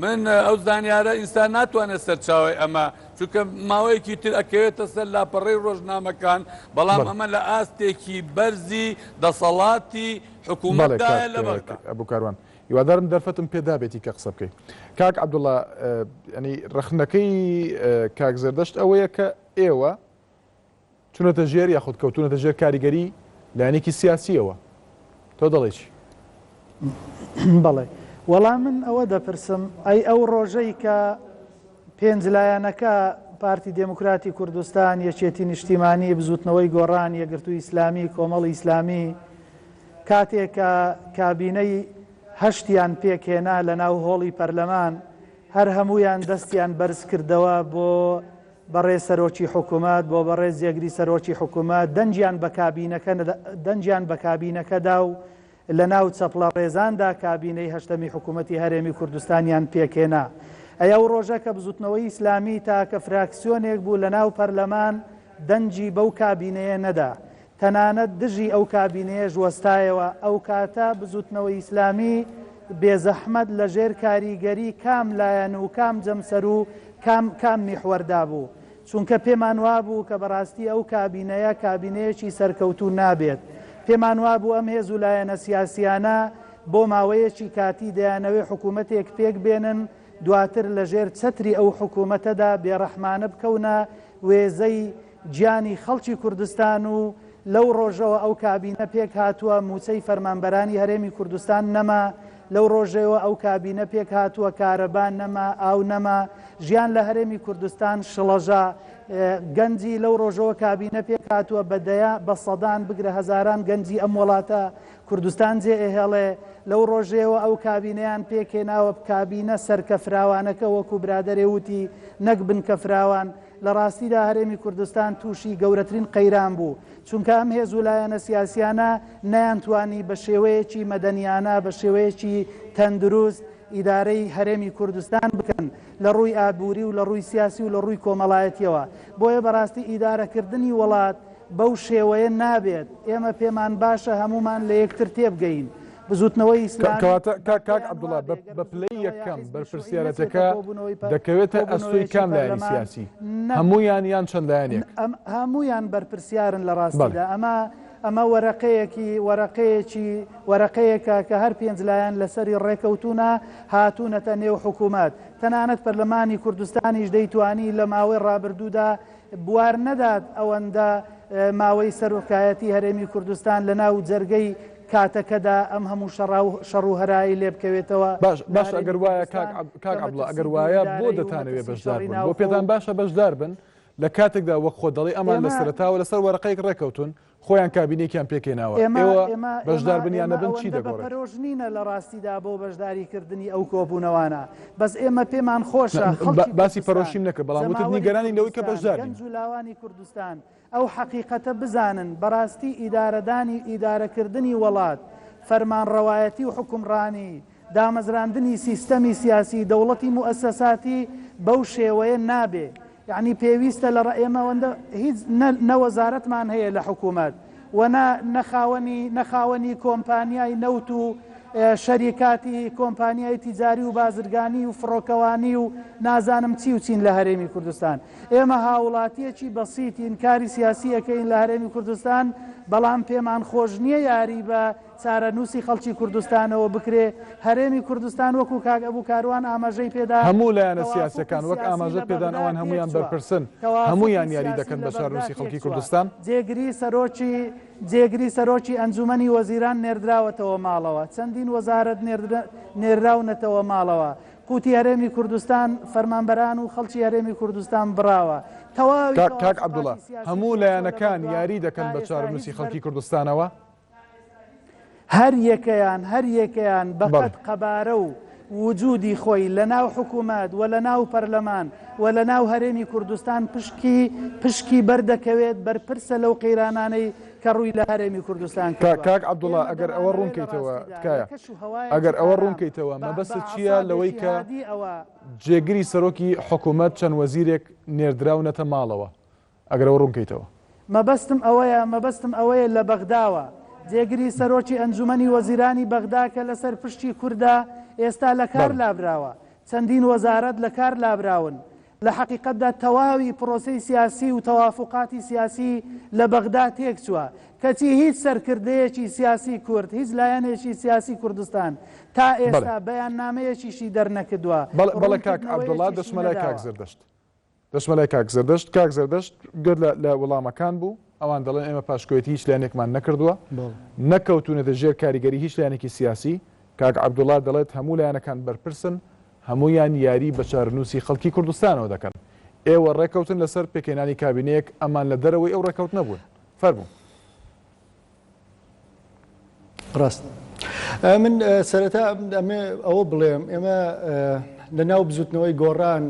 من ئەو زانیارە ئینسان ناتوانێت سەرچاوی ئەمە چونکە ماوەیەکی تر ئەکەوێتە سەر لاپەڕەی ڕۆژنامەکان بەڵام ئەمە لە ئاستێکی بەرزی دەسەڵاتی حکوومەتدایە لە بەغدا. ئەبوو کاروان هیوادارم دەرفەتم پێدابێتی کە قسە بکەیت. کاک عەبدوڵڵا ینی ڕەخنەکەی کاک زەردەشت ئەوەیە کە ئێوە چونەتە ژێر یاخود کەوتونەتە ژێر کاریگەری لایەنێکی سیاسیەوە. تۆ دەڵێ چی؟ بەڵێ وەڵام من ئەوە دەپرسم ئەی ئەو ڕۆژەی کە پێنجلایەنەکە پارتی دموکراتی کوردستان یەکێتی نیشتیمانی بزوتنەوەی گۆڕان یەکگرتووی ئیسلامی کۆمەڵی ئیسلامی کاتێک کە کابینەی هەشتیان پێکهێنا لە ناو هۆڵی پەرلەمان هەر هەمویان دەستیان بەرز کردەوە بۆ بەڕێ سەرۆکی حکوومەت بۆ بەڕێ جێگری سەرۆکی حکوومەت دەنجیان بە کابینەکەدا و لە ناو چەپڵە ڕێزاندا کابینەی هەشتەمی حکوومەتی هەرێمی کوردستانیان پێکێنا. ئەو ڕۆژە کە بزوتنەوەی ئیسلامی تاکە فراکسیۆنێک بوو لە ناو پەرلەمان دەنجی بەو کابینەیە نەدا، تەنانەت دژی ئەو کابینەیەش وەستایەوە. ئەو کاتە بزوتنەوەی ئیسلامی بێزەحمەت لە ژێر کاریگەری کام لایەن و کام جەمسەر و کام میحوەردا بوو، چونکە پێمان وابوو کە بەڕاستی ئەو کابینەیە کابینەیەکی سەرکەوتوو نابێت. پێمان وابوو ئەم هێز و لایەنە سیاسیانە بۆ ماوەیەکی کاتی دەیانەوێ حکوومەتێک پێک بێنن، دواتر لە ژێر چەتری ئەو حکوومەتەدا بێڕەحمانە بکەونە وێزەی گیانی خەڵکی کوردستان و لەو ڕۆژەوە ئەو کابینە پێک هاتووە موچەی فەرمانبەرانی هەرێمی کوردستان نەما، لەو ڕۆژەوە ئەو کابینە پێک هاتووە کارەبان نەما، ئاو نەما، ژیان لە هەرێمی کوردستان شڵەژە. گەنجی لەو ڕۆژەوە کابینە پێک هاتووە بە سەدان بگرە هەزاران گەنجی ئەم وڵاتە کوردستان جێ ئێهێڵێ. لەو ڕۆژەوە ئەو کابینەیان پێکێناوە کابینە سەرکە فراوانەکە وەکو برادەرێ وتی نەک بنکە فراوان. لە ڕاستیدا هەرێمی کوردستان تووشی گەورەترین قەیران بوو، چونکە ئەم هێز و لایەنە سیاسیانە نەیانتوانی بە شێوەیەکی مەدەنیانە بە شێوەیەکی تەندروست ئیدارەی هەرێمی کوردستان بکەن لە ڕووی ئابووری و لە ڕووی سیاسی و لە ڕووی کۆمەڵایەتیەوە. بۆیە بەڕاستی ئیدارەکردنی وڵات بەو شێوەیە نابێت. ئێمە پێمان باشە هەمومان لە یەکتر تێبگەین. بزوتنەوەی ئیسلامی کاک عەبدوڵڵا بە پلەی یەکەم بەرپرسیارەتەکە دەکەوێتە ئەستۆی کام لایەنی سیاسی هەمویان یان چەند لایەنێک؟ هەمویان بەرپرسیارن لە ڕاستیدا. ئەمە وەرەقەیەکە کە هەر پێنج لایەن لەسەری ڕێکەوتونە هاتوونەتە نێو حکوومەت. تەنانەت پەرلەمانی کوردستانیش دەیتوانی لە ماوەی ڕابردوودا بوار نەدات ئەوەندە ماوەی سەرۆکایەتی هەرێمی کوردستان لە ناو جەرگەی کاتەکەدا ئەم هەموو شەڕ و هەرایی لێ بکەوێتەوە. باش ئەگەر وایە کاک عەبدوڵڵا ئەگەر وایە بۆ دەتانەوێت بەشدار بن بۆ پێتان باشە بەشدار بن لە کاتێکدا وەک خۆ دەڵێ ئەمان لە سەرەتاوە لەسەر وەرەقەیەک ڕێکەوتون خۆیان کابینێکیان پێکێناوە ئێوە بەشدار بنیان نەبن چی دەگۆڕێت؟ پەرۆژنینە لە ڕاستیدا بۆ بەشداریکردنی ئەو کۆبوونەوانە. بەس ئێمە پێمان خۆشە باسی پەرۆشیم نەکرد، بەڵام وتت نیگەرانی لەوەی کە بەشدارین. گەنج و لاوانی کوردستان ئەو حەقیقەتە بزانن بەڕاستی ئیدارەکردنی وڵات، فەرمانڕەوایەتی و حکومڕانی، دامەزراندنی سیستەمی سیاسی دەوڵەتی مؤسساتی بەو شێوەیە نابێ. یعنی پێویستە لە ڕێمەوەندە هیچ نەوەزارەتمان هەیە لە حکوومەت و نەخاوەنی کۆمپانیای نەوت و شەریکاتی کۆمپانیای تیجاری و بازرگانی و فڕۆکەوانی و نازانم چی و چین لە هەرێمی کوردستان. ئێمە هاوڵاتیەکی بەسیتین کاری سیاسیەکەین لە هەرێمی کوردستان، بەڵام پێمان خۆش نییە یاری بە چارەنووسی خەڵکی کوردستانەوە بکرێ. هەرێمی کوردستان وەکو کاک ئەبوو کاروان ئاماژەی پێدا هەموو لایەنە سیاسەکان وەک ئاماژە پێدان ئەوان هەمویان بەرپرسن هەمویان یاری دەکەن بە چارەنووسی خەڵکی کوردستان. جێگری سەرۆکی ئەنجومەنی وەزیران نێردراوەتەوە ماڵەوە، چەندین وەزارەت نێراونەتەوە ماڵەوە، قوتی هەرێمی کوردستان فەرمانبەران و خەڵکی هەرێمی کوردستان بڕاوە. کاک عەبدوڵڵا هەموو لایەنەکان یاری دەکەن بە چارەنووسی خەڵکی کوردستانەوە؟ هەر یەکەیان بەقەد قەبارە و وجودی خۆی لە ناو حکوومەت و لە ناو پەرلەمان و لە ناو هەرێمی کوردستان پشکی بەردەکەوێت بەرپرسە لەو قەیرانانەی کە ڕووی لە هەرێمی کوردستان. کاک عەبدوڵڵا ئەگەر ئەوە ڕوونکەیتەوە تکایە ئەگەر ئەوە ڕوونکەیتەوە مەبەستت چییە لەوەی کە جێگری سەرۆکی حکوومەت چەند وەزیرێک نێردراونەتە ماڵەوە ئەگەر ئەوە ڕوونکەیتەوە؟ مەبەستم ئەوەیە لە بەغداوە جێگری سەرۆکی ئەنجومەنی وەزیرانی بەغدا کە لەسەر پشتی کووردا ئێستا لە کار لابراوە، چەندین وەزارەت لە کار لابراون. لە حەقیقەتدا تەواوی پرۆسەی سیاسی و تەوافقاتی سیاسی لە بەغدا تێک چووە، کەچی هیچ سەرکردەیەکی سیاسی کورد هیچ لایەنێکی سیاسی کوردستان تا ئێستا بەیاننامەیەکیشی دەرنەکردووە. بەڵێ کاک عەبدوڵڵا دەشمەلای کاک زەردەشت کاک زەردەشت گوێت لە وەڵامەکان بوو ئەوان دەڵێن ئێمە پاشکۆیەتی هیچ لایەنێکمان نەکردووە، نەکەوتونەتە ژێر کاریگەری هیچ لایەنێکی سیاسی. کاک عەبدوڵڵا دەڵێت هەموو لایەنەکان بەرپرسن هەمویان یاری بە چارەنووسی خەڵکی کوردستانەوە دەکەن. ئێوە ڕێکەوتن لەسەر پێکێنانی کابینەیەک ئەمان لە دەرەوەی ئەو ڕێکەوت نەبوون. فەرموو. ڕاست من سەرەتا ئەوە بڵێم ئێمە لە ناو بزوتنەوەی گۆڕان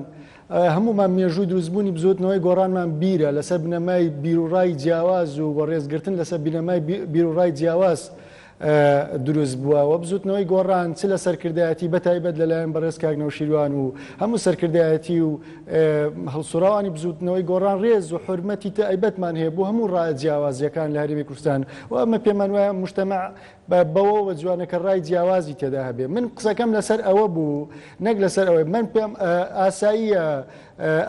هەمومان مێژووی دروستبوونی بزوتنەوەی گۆڕانمان بیرە لەسەر بنەمای بیرروڕای جیاواز و ڕێزگرتن لەسەر بنەمای بیرروڕای جیاواز دروست بووە بزوتنەوەی گۆڕان چ لە سەرکردایەتی بەتایبەت لەلایەن بەڕێز کاک نەوشیروان و هەموو سەرکردایەتی و هەڵسوراوانی بزوتنەوەی گۆڕان ڕێز و حرمەتی تایبەتمان هەیە بۆ هەموو ڕایە جیاوازیەکان لە هەرێمی کوردستان و ئەمە پێمان وایە مجتەمع بەوەوە جوانەکە ڕای جیاوازی تێدا هەبێ من قسەکەم لەسەر ئەوە بوو نەک لەسەر ئەوەی من پێم ئاساییە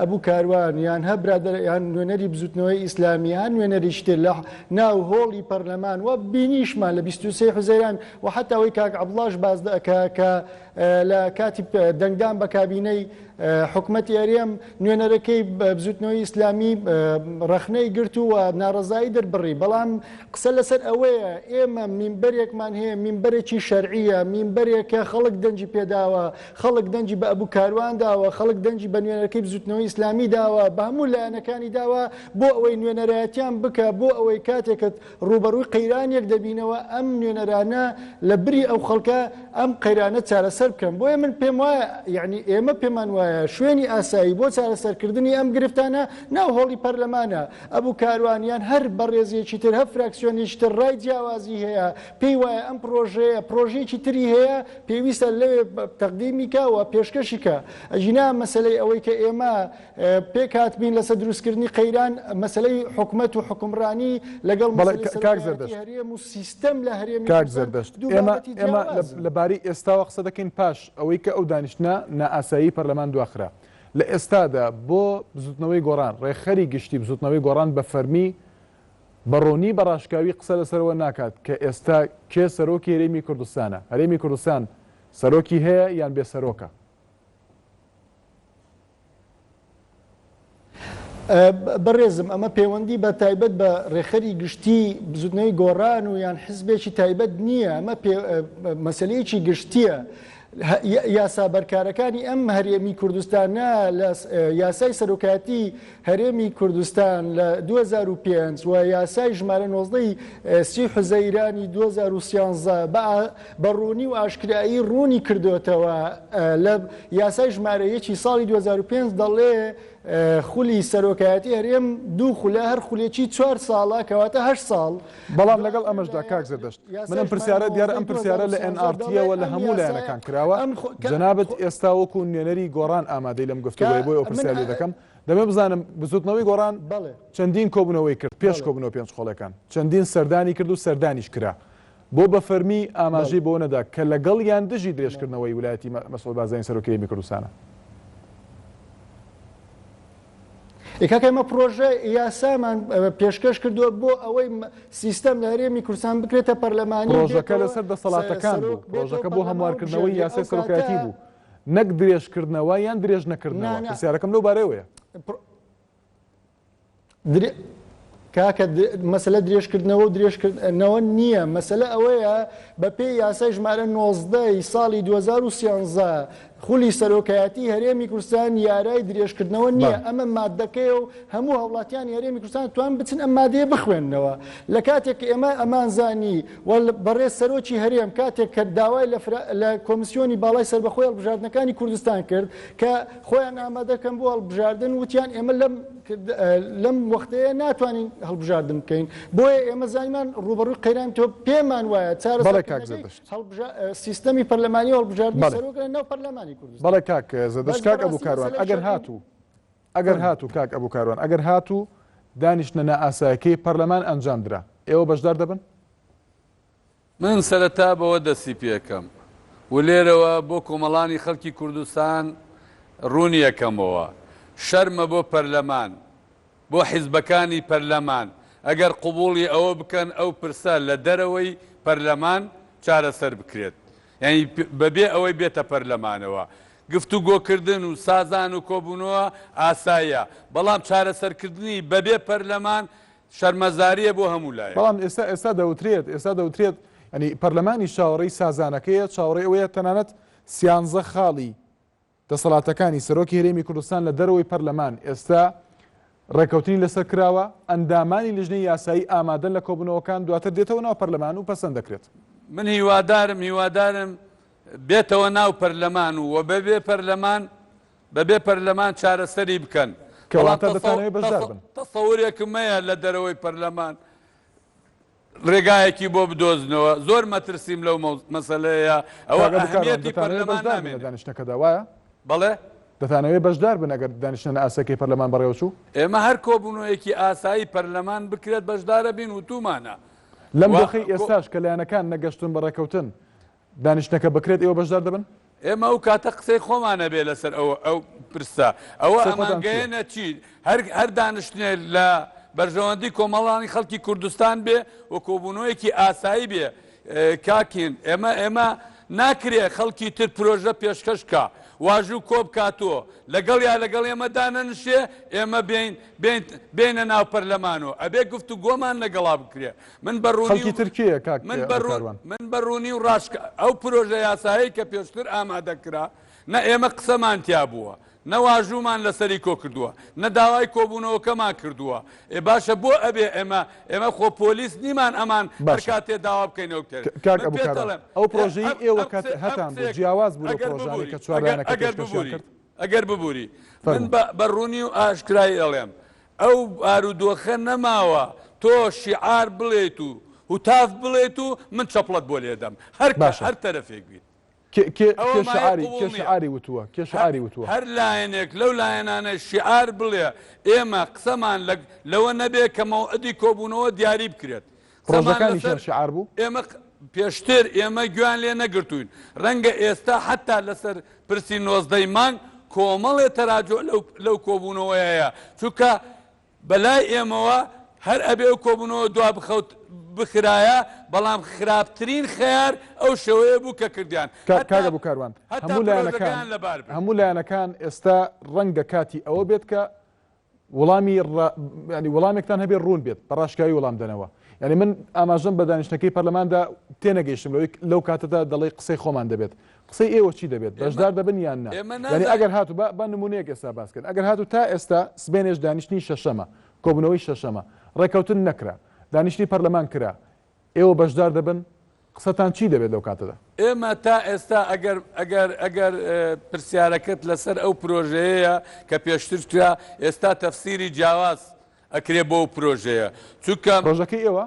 ئەبوو کاروان یان هەبرادەر یان نوێنەری بزوتنەوەی ئیسلامی هەن نوێنەری شتێ لە ناو هۆڵی پەرلەمان وە بینیشمان لە 23 حوزەیران و حتا ئەوەی کاک عەبدوڵڵاش باز دەکا کە لە کاتی دەنگدان بە کابینەی حکومەتی هەرێم نوێنەرەکەی بزوتنەوەی ئیسلامی ڕەخنەی گرت و ناڕەزایی دەربڕی بەڵام قسە لەسەر ئەوەیە ئێمە مینبەرێکمان هەیە مینبەرێکی شەرعیە مینبەرێکە خەڵک دەنجی پێداوە خەڵک دەنجی بە ئەبوو کاروان داوە خەڵک دەنجی بە نوێنەرەکەی بزوتنەوەی ئیسلامی داوە بە هەموو لایەنەکانی داوە بۆ ئەوەی نوێنەرایەتیان بکە بۆ ئەوەی کاتێکت ڕوبەڕووی قەیرانێک دەبینەوە ئەم نوێنەرانە لە بری ئەو خەڵکە ئەم قەیرانە چارەسەر بکەن بۆیە من پێم وایە یعنی ئێمە پێمان وایە شوێنی ئاسایی بۆ چارەسەرکردنی ئەم گرفتانە ناو هۆڵی پەرلەمانە ئەبوو کاروانیان هەر بەڕێزیەکی تر هەر فراکسیۆنیشی تر ڕای جیاوازی هەیە پێی وایە ئەم پرۆژەیەکی تری هەیە پێویستە لەوێ تەقدیمی کە و پێشکەشی کە ئەژینا مەسلەی ئەوەی کە ئێمە پێک هاتبین لەسەر دروستکردنی قەیران مەسلەی حکومەت و حکومڕانی لەگەڵ هەرێم و سیستەم لە هەرێمی کاک زەردەشت ئێمە لەبارەی ئێستاوە قسە دەکەین پاش ئەوەی کە ئەو دانیشتە نائاسایی پەرلەمان دواخرا لە ئێستادا بۆ بزوتنەوەی گۆڕان ڕێخەری گشتی بزوتنەوەی گۆڕان بە فەرمی بەڕۆنی بەڕاشکاوی قسە لەسەرەوە ناکات کە ئێستا کێ سەرۆکی هەرێمی کوردستانە هەرێمی کوردستان سەرۆکی هەیە یان بێ سەرۆکە بەڕێزم ئەمە پەیوەندی بە تایبەت بە ڕێخەری گشتی بزوتنەوەی گۆڕان و یان حزبێکی تایبەت نییە ئەمە مەسلەیەکی گشتیە یاسا بەرکارەکانی ئەم هەرێمی کوردستانە لە یاسای سەرۆکاتی هەرێمی کوردستان لە 2005 و یاسای ژمارە 19 حوزەیرانی 2013 بە ڕوونی و ئاشکرایی ڕوونی کردوێتەوە لە یاسای ژمارەیەکی ساڵی 2005 دەڵێ خولی سەرۆکایەتی هەرێم دوو خولە هەر خولێکی 4 ساڵە کەواتە 8 ساڵ بەڵام لەگەڵ ئەمەشدا کاک زەردەشت من ئەم پرسیارە دیارە ئەم پرسیارە لە NRTەوە لە هەموو لایەنەکان کراوە جەنابەت ئێستا وەکو نوێنەری گۆڕان ئامادەی لەم گفتوگۆی بۆی ئەو پرسیاری دەکەم دەمێ بزانم بزوتنەوەی گۆڕان چەندین کۆبوونەوەی کرد پێش کۆبوونەوە پێنج خۆڵەکان چەندین سەردانی کرد و سەردانیش کرا بۆ بە فەرمی ئاماژەی بۆ نەدا کە لەگەڵ یان دژی درێژکردنەوەی ویلایەتی مەسئول بازرگانی سەرۆکی هەرێمی کوردستانە ئێکاکە ئێمە پرۆژە یاسامان پێشکەش کردووە بۆ ئەوەی سیستەم لە هەرێمی کوردستان بکرێتە پەرلەمانی پرۆژەکە لەسەر دەسەڵاتەکان بوو پرۆژەکە بۆ هەموارکردنەوەی یاسای سەرۆکایەتی بوو نەک درێژکردنەوە یان درێژ نەکردنەوە پرسیارەکەم لەو بارەیەوەیە کاکە مەسەلە درێژکردنەوە و درێژکردنەوە نییە مەسەلە ئەوەیە بە پێی یاسای ژمارە 19 ساڵی 2013 خولی سەرۆکایەتی هەرێمی کوردستان یارای درێژکردنەوە نییە ئەمە مادەکەی و هەموو هەوڵاتیانی هەرێمی کوردستان توان بچن ئەم مادەیە بخوێننەوە لە کاتێک ئێمە ئەمانزانی بەڕێز سەرۆکی هەرێم کاتێک کە داوای لە کۆمیسیۆنی باڵای سەربەخۆی هەڵبژاردنەکانی کوردستان کرد کە خۆیان ئامادەکەن بۆ هەڵبژاردن وتیان ئێمە لەم وەختەیە ناتوانین هەڵبژاردن بکەین بۆیە ئێمە زانیمان ڕوبەڕووی قەیرانی تۆ پێمان وایە سیستەمی پەرلەمانی هەڵبژاردنی سەرۆک لە ناو پەرلەمانی بەڵێ کاک زەردەشت کاک ئەبوو کاروان ئەگەر هاتوو کاک ئەبوو کاروان ئەگەر هاتوو دانیشتنە نائاسایەکەی پەرلەمان ئەنجامدرا ئێوە بەشدار دەبن من سەرەتا بەوە دەستی پێکەم و لێرەوە بۆ کۆمەڵانی خەڵکی کوردستان ڕوونی یەکەمەوە شەرمە بۆ پەرلەمان بۆ حیزبەکانی پەرلەمان ئەگەر قوبوڵی ئەوە بکەن ئەو پرسە لە دەرەوەی پەرلەمان چارەسەر بکرێت یعنی بەبێ ئەوەی بێتە پەرلەمانەوە گفتوگۆکردن و سازان و کۆبوونەوە ئاساییە بەڵام چارەسەرکردنی بەبێ پەرلەمان شەرمەزاریە بۆ هەموو لایە بەڵام ئێستا دەوترێت ینی پەرلەمانی چاوەڕێی سازانەکەیە چاوەڕێی ئەوەیە تەنانەت 13 خاڵی دەسەڵاتەکانی سەرۆکی هەرێمی کوردستان لە دەرەوەی پەرلەمان ئێستا ڕێکەوتنی لەسەر کراوە ئەندامانی لیژنەی یاسایی ئامادەن لە کۆبوونەوەکان دواتر دێتەوە ناو پەرلەمان و پەسەند دەکرێت من هیوادارم بێتەوە ناو پەرلەمان و بەبێ پەرلەمان چارەسەری بکەن. کەواتە دەتانەوێت بەشدار بن. تەسەوورێکم هەیە لە دەرەوەی پەرلەمان ڕێگایەکی بۆ بدۆزنەوە. زۆر مەترسیم لەو مەسەلەیە. ئەوە ئەهمیەتی پەرلەمان نامێنێت. دانیشتەکەدا وایە؟ بەڵێ دەتانەوێت بەشدار بن ئەگەر دانیشتنە ئاساییەکەی پەرلەمان بەڕێوەچوو؟ ئێمە هەر کۆبوونەوەیەکی ئاسایی پەرلەمان بکرێت بەشدارە بین و تومانە. لەم دۆخی ئێستاش کە لایەنەکان نەگەشتن بەڕێکەوتن دانیشتەکە بکرێت ئێوە بەشدار دەبن؟ ئێمە ئەو کاتە قسەی خۆمانە بێ لەسەر ئەو پرسە. ئەوە ئەمانگەیەنە چی؟ هەر دانیشتنێ لە بەرژەوەندی کۆمەڵانی خەڵکی کوردستان بێ و کۆبوونەوەیەکی ئاسایی بێ. کاکین ئێمە ناکرێ خەڵکی تر پرۆژە پێشکەشکە واژوو کۆب کاتۆ لەگەڵ یا لەگەڵ ئێمە دانەنشێ ئێمە بینە ناو پەرلەمانەوە ئەبێ گفت و گۆمان لەگەڵا بکرێ. من بەڕوونی و ڕاشکە ئەو پرۆژە یاسایی کە پێشتر ئامادەکرا نە ئێمە قسەمان تیا بووە، نەواژوومان لەسەری کۆ کردووە، نە داوای کۆبوونەوەکەمان کردووە. باشە بۆ ئەبێ ئێمە خۆ پۆلیس نیمان ئەمان هەر کاتێ داوا بکەینەوە بکرێت. ئەو پرۆژەی ئێوە هەتان جیاواز بوو پرۆژانی کە چوارلایەنەکە کرد. ئەگەر ببووری من بەڕوونی و ئاشکرایی ئەڵێم ئەو بارودۆخە نەماوە تۆ شیعار بڵێیت و هوتاف بڵێت و من چەپڵەت بۆ لێدەم هەر تەرەفێک بیت. شعاری وتووە هەر لایەنێک لەو لایەنانە شیعار بڵێ ئێمە قسەمان لەوە نەبێ کە مەوعدی کۆبوونەوە دیاری بکرێت. پرۆژەکانیشیان شیعار بوو؟ ئێمە پێشتر ئێمە گویان لێ نەگرتوین. ڕەنگە ئێستا حتا لەسەر پرسی 19 مانگ کۆمەڵێ تەراجع لەو کۆبوونەوەیە چونکە بەلای ئێمەوە هەر ئەبێ و کۆبوونەوە دوا بخەوت بخرایە بەڵام خراپترین خەیار ئەو شێوەیە بوو کە کردیان. کاگە بوو کاروان هەموو لایەنەکان ئێستا ڕەنگە کاتی ئەوە بێت کە وەڵامێکتان هەبێت ڕوون بێت بەڕاشکایی وەڵام دەنەوە. یعنی من ئاماژەم بە دانیشتەکەی پەرلەماندا تێنەگەیشتم لەو کاتەدا دەڵێ قسەی خۆمان دەبێت. قسەی ئێوە چی دەبێت؟ بەشدار دەبن یان نا؟ یعنی ئەگەر هاتوو بە نمونەیەک ئێستا باسکرد ئەگەر هاتوو تا ئێستا سبێنێش دانیشتنی شەشەمە کۆبوونەوەی شەشەمە ڕێکەوتن نەکرا دانیشتنی پەرلەمان کرا ئێوە بەشدار دەبن قسەتان چی دەبێت لەو کاتەدا؟ ئێمە تا ئێستا ئەگەر پرسیارەکەت لەسەر ئەو پرۆژەیە کە پێشتر کرا ئێستا تەفسیری جیاواز ئەکرێ بۆ ئەو پرۆژەیە چونکە پرۆژەکەی ئێوە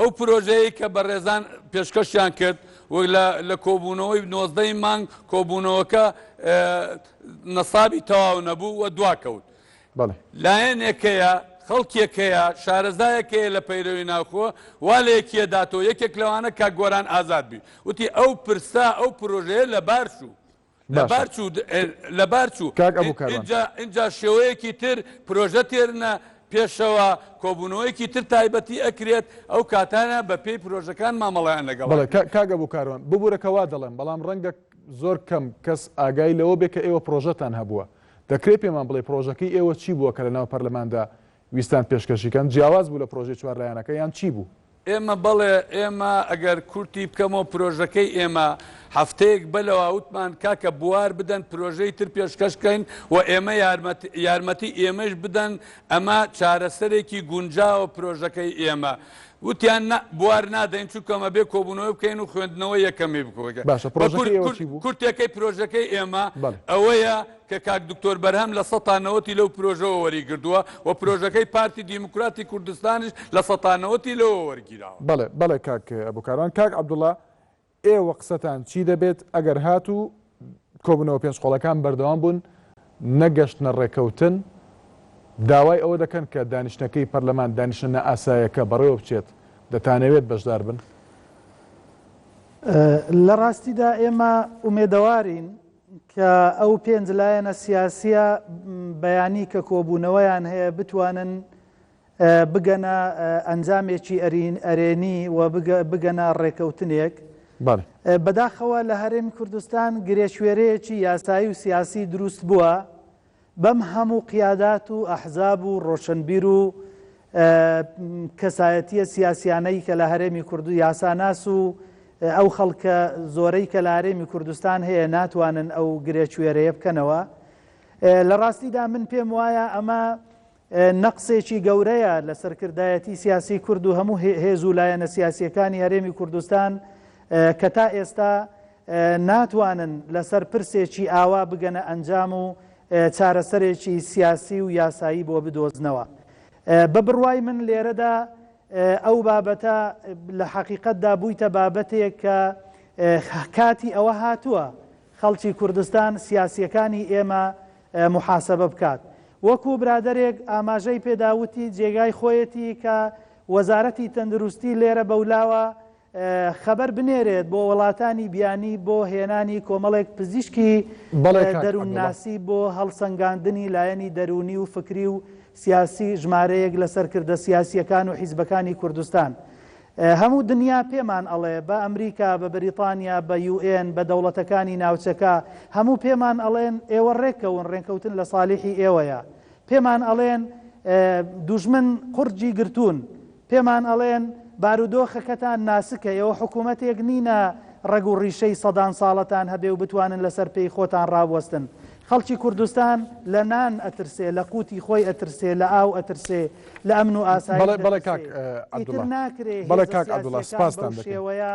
ئەو پرۆژەیە کە بەڕێزان پێشکەشیان کرد وەک لە کۆبوونەوەی 19 مانگ کۆبوونەوەکە نەسابی تەواو نەبوو وە دواکەوت. لایەنێکەیە خەڵکێکەیە شارەزایەکەیە لە پەیرەوی ناوخۆ وا لە یەکێداتەوە یەکێک لەوانە کە گۆران ئازاد بی وتی ئەو پرسا ئەو پرۆژەیە لەبار چوو اینجا شێوەیەکی تر پرۆژە تێرنە پێشەوە کۆبوونەوەیەکی تر تایبەتی ئەکرێت ئەو کاتانە بە پێی پرۆژەکان مامەڵیان لەگەڵ. کاگە بوو کارۆن ببوورەکەوا دەڵێن بەڵام ڕەنگە زۆر کەم کەس ئاگای لەوە بێ کە ئێوە پرۆژەتان هەبووە. دەکرێت پێمان بڵێ پرۆژەکەی ئێوە چی بووە کە لەناو پەرلەماندا ویستان پێشکەشیکەن جیاواز بوو لە پرۆژەی چوارلایەنەکە یان چی بوو؟ ئێمە بەڵێ ئێمە ئەگەر کورتی بکەمەوە پرۆژەکەی ئێمە هەفتەیەک بەلەوە وتمان کاکە بوار بدەن پرۆژەی تر پێشکەشکەین و ئێمە یارمەتی ئێمەش بدەن ئەمە چارەسەرێکی گونجاوە پرۆژەکەی ئێمە. وتیان بوار نادەین چونکەمە بێ کۆبوونەوە بکەین و خوێندنەوەی یەکەمی بکەوە. کورتەکەی پرۆژەکەی ئێمە ئەوەیە کە کاک دکتۆر بەرهەم لە 90 لەو پرۆژەوە وەریگردووە و پرۆژەکەی پارتی دیموکراتی کوردستانیش لە 90 لەوە وەرگیراوە. بەڵێ کاک ئەبوکاران کاک عەبدوڵڵا ئێوە قسەتان چی دەبێت ئەگەر هاتوو کۆبوونەوە پێنجقۆڵەکان بەردەوام بوون نەگەشتنە ڕێکەوتن داوای ئەوە دەکەن کە دانیشتەکەی پەرلەمان دانیشتنە ئاسایەکە بەڕێوە بچێت دەتانەوێت بەشدار بن؟ لە ڕاستیدا ئێمە ئومێدەوارین کە ئەو پێنج لایەنە سیاسیە بەیانی کە کۆبوونەوەیان هەیە بتوانن بگەنە ئەنجامێکی ئەرێنی و بگەنە ڕێکەوتنێک. بەداخەوە لە هەرێمی کوردستان گرێشوێرەیەکی یاسایی و سیاسی دروست بووە بەم هەموو قیادات و ئەحزاب و ڕۆشنبیر و کەسایەتیە سیاسیانەی کە لە هەرێمی کوردو یاساناس و ئەو خەڵکە زۆرەی کە لە هەرێمی کوردستان هەیە ناتوانن ئەو گرێچوێرەیە بکەنەوە. لە ڕاستیدا من پێم وایە ئەمە نەقسێکی گەورەیە لە سەرکردایەتی سیاسی کورد و هەموو هێز و لایەنە سیاسیەکانی هەرێمی کوردستان کە تا ئێستا ناتوانن لەسەر پرسێکی ئاوا بگەنە ئەنجام و چارەسەرێکی سیاسی و یاسایی بۆ بدۆزنەوە. بە بڕوای من لێرەدا ئەو بابەتە لە حەقیقەتدا بوویتە بابەتێک کە کاتی ئەوە هاتووە خەڵکی کوردستان سیاسیەکانی ئێمە محاسبە بکات. وەکو برادەرێک ئاماژەی پێداوتی جێگای خۆیەتی کە وەزارەتی تەندروستی لێرە بەولاوە خەبەر بنێرێت بۆ وڵاتانی بیانی بۆ هێنانی کۆمەڵێک پزیشکی دەروونناسی بۆ هەڵسەنگاندنی لایەنی دەرونی و فکری و سیاسی ژمارەیەک لەسەر کردە سیاسیەکان و حیزبەکانی کوردستان. هەموو دنیا پێمان ئەڵێ بە ئەمریکا بە بریتانیا بە UN بە دەوڵەتەکانی ناوچەکە هەموو پێمان ئەڵێن ئێوە ڕێکەون ڕێنکەوتن لە ساڵحی ئێوەیە. پێمان ئەڵێن دوژمن قورجی گرتوون. پێمان ئەڵێن بارودۆخەکەتان ناسکە ئێوە حکوومەتێک نینە ڕێگ و ڕیشەی سەدان ساڵەتان هەبێ و بتوانن لەسەر پێی خۆتان ڕابوەستن. خەڵکی کوردستان لە نان ئەترسێ لە قوتی خۆی ئەترسێ لە ئاو ئەترسێ لە ئەمن و ئاسایی شێوەیە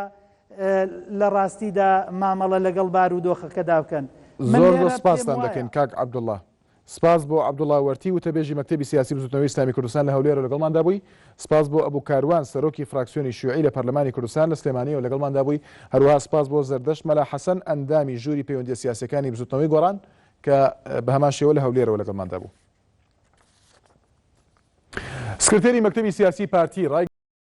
لە ڕاستیدا مامەڵە لەگەڵ بارودۆخەکەدا بکەن. زۆر سپاسان دەکەین کاک عەبدوڵڵا. سپاس بۆ عەبدوڵڵا وەرتی وتەبێژی مەکتەبی سیاسی بزوتنەوەی ئیسلامی کوردستان لە هەولێرە لەگەڵماندا بووی. سپاس بۆ ئەبوو کاروان سەرۆکی فراکسیۆنی شیوعی لە پەرلەمانی کوردستان لە سلێمانیەوە لەگەڵماندا بووی. هەروەها سپاس بۆ زەردەشت مەلا حەسەن ئەندامی ژووری پەیوەندیە سیاسیەکانی بزوتنەوەی گۆڕان کە بە هەمان شێوە لە هەولێرەوە لەگەڵماندا بوو. سکرتێری مەکتەبی سیاسی پارتی